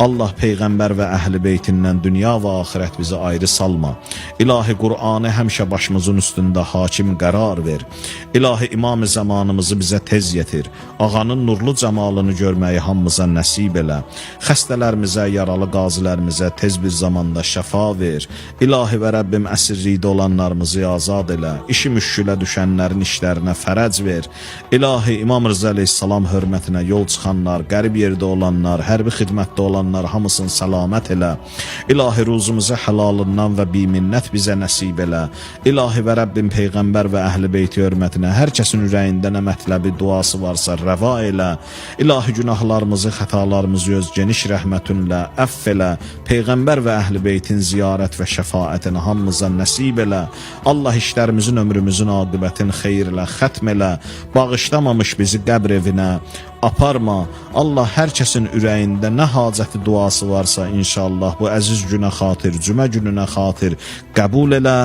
Allah Peyğəmbər və əhl-i beytindən dünya və axirət bizi ayrı salma. İlahi Qur'anı həmişə başımızın üstündə hakim qərar ver. İlahi İmam-ı zamanımızı bizə tez yetir. Ağanın nurlu cəmalını görməyi hamımıza nəsib elə. Xəstələrimizə, yaralı qazilərimizə tez bir zamanda şəfa ver. İlahi və Rəbbim əsirlikdə olanlarımızı azad elə. İşi müşkülə düşənlərin işlərinə fərəc ver. İlahi İmam Rıza əleyhissalam hörmətinə yol çıxanlar, qərib yerdə olanlar, hərbi xidmətdə olanlar hamısını səlamət elə. İlahi ruzumuzu həlalından və biminnət bizə nəsib elə. İlahi və Rəbbim Peyğəmbər və əhl-i beyti hörmətinə hər kəsin ürəyində nə mətləbi duası varsa rəva elə. İlahi günahlarımızı, xətalarımızı öz geniş rəhmətinlə əff elə. Peyğəmbər və əhl-i beytin ziyarət və şəfaətini hamımıza nəsib elə. Allah işlərimizin, ömrümüzün aqibətini xeyr elə, xətm elə. Bağışlamamış bizi qəbr evinə aparma. Allah hər kəsin ürəyində nə hacəti duası varsa inşallah bu əziz günə xatir, cümə gününə xatir qəbul elə.